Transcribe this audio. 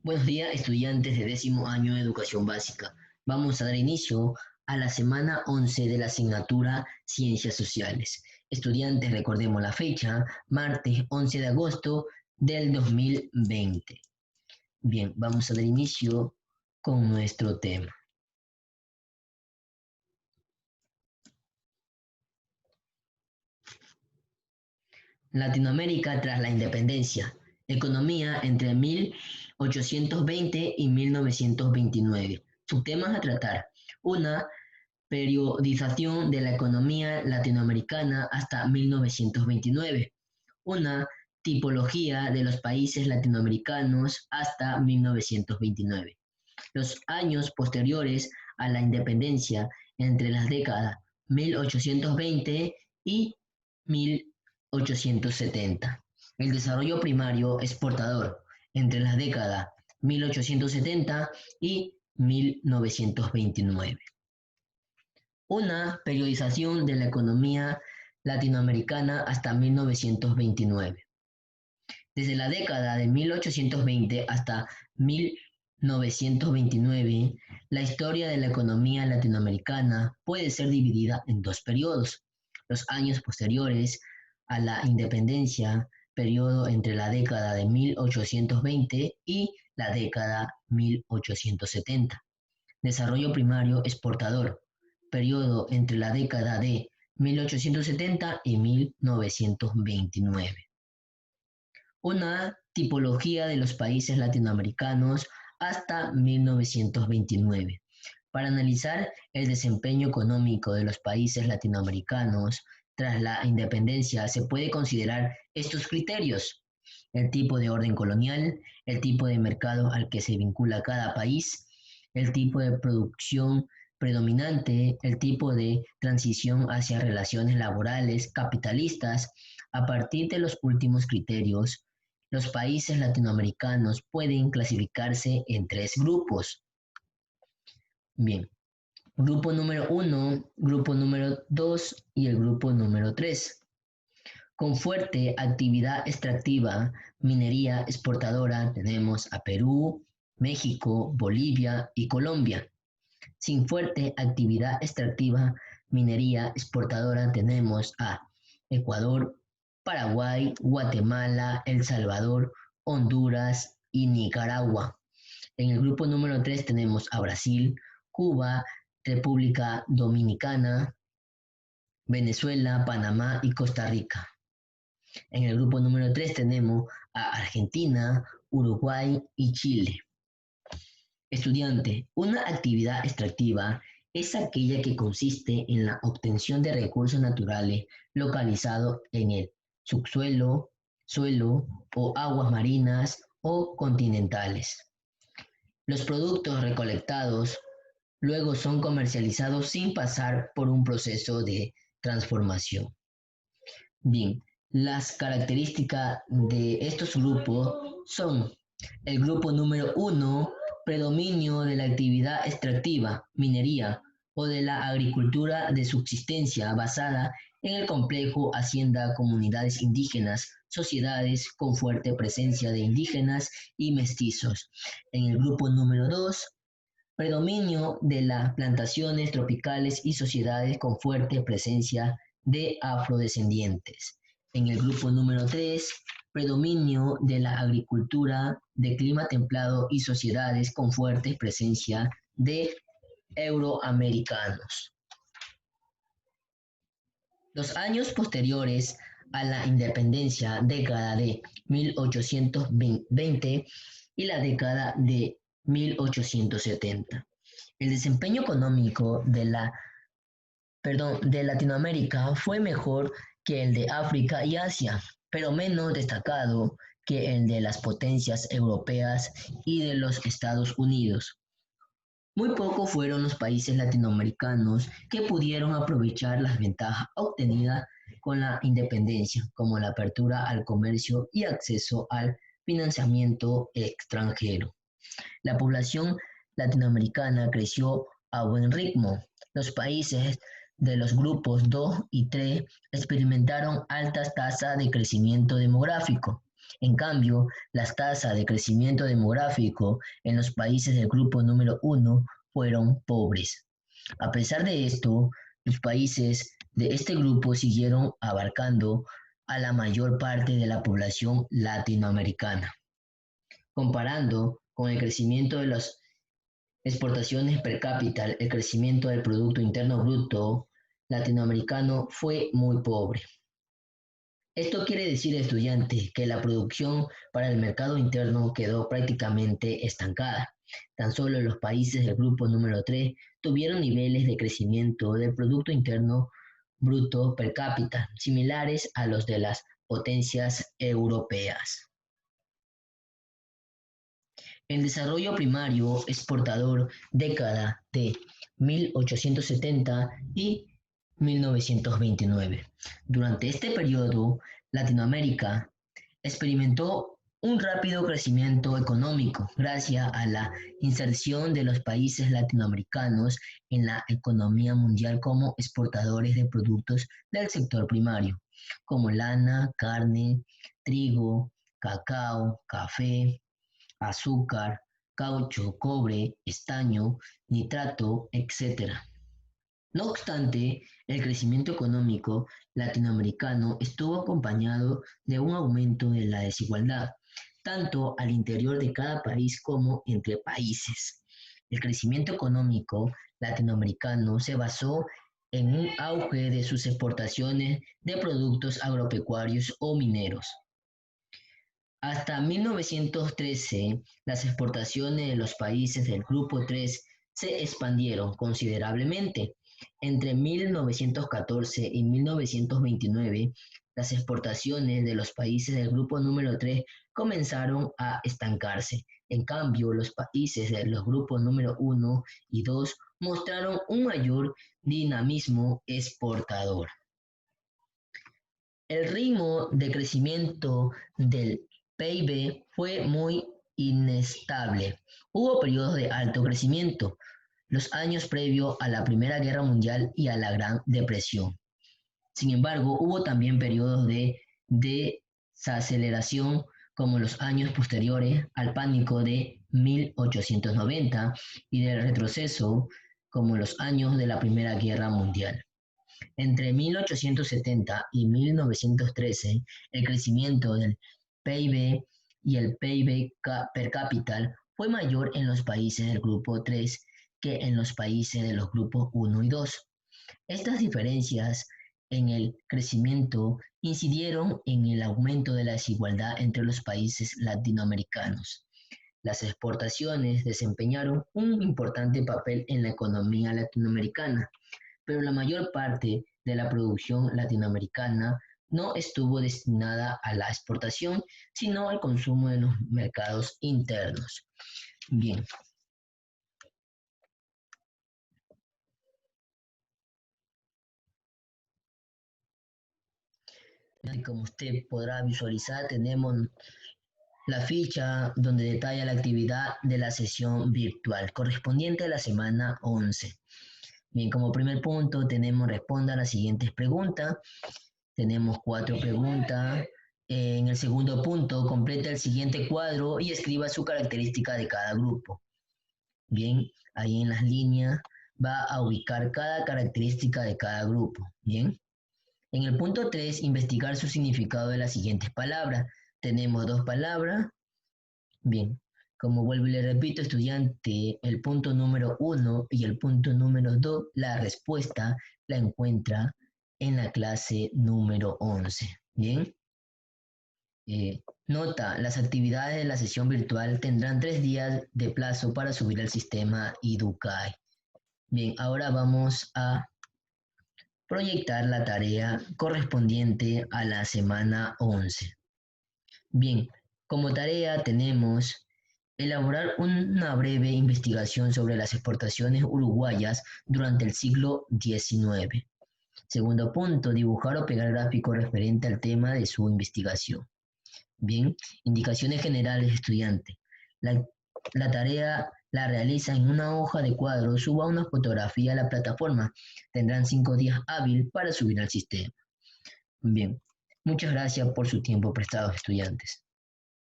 Buenos días, estudiantes de 10º año de educación básica. Vamos a dar inicio a la semana 11 de la asignatura Ciencias Sociales. Estudiantes, recordemos la fecha, martes 11 de agosto del 2020. Bien, vamos a dar inicio con nuestro tema. Latinoamérica tras la independencia. Economía entre 1820 y 1929. Subtemas a tratar. Una, periodización de la economía latinoamericana hasta 1929. Una tipología de los países latinoamericanos hasta 1929. Los años posteriores a la independencia entre las décadas 1820 y 1870. El desarrollo primario exportador entre las décadas 1870 y 1929. Una periodización de la economía latinoamericana hasta 1929. Desde la década de 1820 hasta 1929, la historia de la economía latinoamericana puede ser dividida en dos periodos. Los años posteriores a la independencia, periodo entre la década de 1820 y la década 1870. Desarrollo primario exportador, periodo entre la década de 1870 y 1929. Una tipología de los países latinoamericanos hasta 1929. Para analizar el desempeño económico de los países latinoamericanos tras la independencia se puede considerar estos criterios: el tipo de orden colonial, el tipo de mercado al que se vincula cada país, el tipo de producción predominante, el tipo de transición hacia relaciones laborales capitalistas. A partir de los últimos criterios, los países latinoamericanos pueden clasificarse en tres grupos. Bien, grupo número 1, grupo número 2 y el grupo número 3. Con fuerte actividad extractiva, minería exportadora, tenemos a Perú, México, Bolivia y Colombia. Sin fuerte actividad extractiva, minería exportadora, tenemos a Ecuador, Paraguay, Guatemala, El Salvador, Honduras y Nicaragua. En el grupo número 3 tenemos a Brasil, Cuba, República Dominicana, Venezuela, Panamá y Costa Rica. En el grupo número 3 tenemos a Argentina, Uruguay y Chile. Estudiante, una actividad extractiva es aquella que consiste en la obtención de recursos naturales localizados en el subsuelo, suelo o aguas marinas o continentales. Los productos recolectados luego son comercializados sin pasar por un proceso de transformación. Bien, las características de estos grupos son: el grupo número 1, predominio de la actividad extractiva, minería o de la agricultura de subsistencia basada en el complejo hacienda, comunidades indígenas, sociedades con fuerte presencia de indígenas y mestizos. En el grupo número 2, predominio de las plantaciones tropicales y sociedades con fuerte presencia de afrodescendientes. En el grupo número 3, predominio de la agricultura de clima templado y sociedades con fuerte presencia de euroamericanos. Los años posteriores a la independencia, década de 1820 y la década de 1870. El desempeño económico de Latinoamérica fue mejor que el de África y Asia, pero menos destacado que el de las potencias europeas y de los Estados Unidos. Muy pocos fueron los países latinoamericanos que pudieron aprovechar las ventajas obtenidas con la independencia, como la apertura al comercio y acceso al financiamiento extranjero. La población latinoamericana creció a buen ritmo. Los países de los grupos 2 y 3 experimentaron altas tasas de crecimiento demográfico. En cambio, las tasas de crecimiento demográfico en los países del grupo número 1 fueron pobres. A pesar de esto, los países de este grupo siguieron abarcando a la mayor parte de la población latinoamericana. Comparando con el crecimiento de las exportaciones per cápita, el crecimiento del Producto Interno Bruto latinoamericano fue muy pobre. Esto quiere decir, estudiante, que la producción para el mercado interno quedó prácticamente estancada. Tan solo los países del grupo número 3 tuvieron niveles de crecimiento del Producto Interno Bruto per cápita similares a los de las potencias europeas. El desarrollo primario exportador década de 1870 y 1929. Durante este periodo, Latinoamérica experimentó un rápido crecimiento económico gracias a la inserción de los países latinoamericanos en la economía mundial como exportadores de productos del sector primario, como lana, carne, trigo, cacao, café, azúcar, caucho, cobre, estaño, nitrato, etc. No obstante, el crecimiento económico latinoamericano estuvo acompañado de un aumento de la desigualdad, tanto al interior de cada país como entre países. El crecimiento económico latinoamericano se basó en un auge de sus exportaciones de productos agropecuarios o mineros. Hasta 1913, las exportaciones de los países del Grupo 3 se expandieron considerablemente. Entre 1914 y 1929, las exportaciones de los países del Grupo número 3 comenzaron a estancarse. En cambio, los países de los grupos número 1 y 2 mostraron un mayor dinamismo exportador. El ritmo de crecimiento del PIB fue muy inestable. Hubo periodos de alto crecimiento, los años previos a la Primera Guerra Mundial y a la Gran Depresión. Sin embargo, hubo también periodos de desaceleración como los años posteriores al pánico de 1890 y del retroceso como los años de la Primera Guerra Mundial. Entre 1870 y 1913, el crecimiento del PIB y el PIB per cápita fue mayor en los países del grupo 3 que en los países de los grupos 1 y 2. Estas diferencias en el crecimiento incidieron en el aumento de la desigualdad entre los países latinoamericanos. Las exportaciones desempeñaron un importante papel en la economía latinoamericana, pero la mayor parte de la producción latinoamericana no estuvo destinada a la exportación, sino al consumo en los mercados internos. Bien. Y como usted podrá visualizar, tenemos la ficha donde detalla la actividad de la sesión virtual correspondiente a la semana 11. Bien, como primer punto tenemos responda a las siguientes preguntas. Tenemos 4 preguntas. En el segundo punto, completa el siguiente cuadro y escriba su característica de cada grupo. Bien, ahí en las líneas va a ubicar cada característica de cada grupo. Bien. En el punto 3, investigar su significado de las siguientes palabras. Tenemos 2 palabras. Bien, como vuelvo y le repito, estudiante, el punto número 1 y el punto número 2, la respuesta la encuentra en la clase número 11. Bien. Nota, las actividades de la sesión virtual tendrán 3 días de plazo para subir al sistema Educay. Bien, ahora vamos a proyectar la tarea correspondiente a la semana 11. Bien, como tarea tenemos elaborar una breve investigación sobre las exportaciones uruguayas durante el siglo XIX. Segundo punto, dibujar o pegar gráfico referente al tema de su investigación. Bien, indicaciones generales, estudiante. La tarea la realiza en una hoja de cuadro, suba una fotografía a la plataforma. Tendrán 5 días hábiles para subir al sistema. Bien, muchas gracias por su tiempo prestado, estudiantes.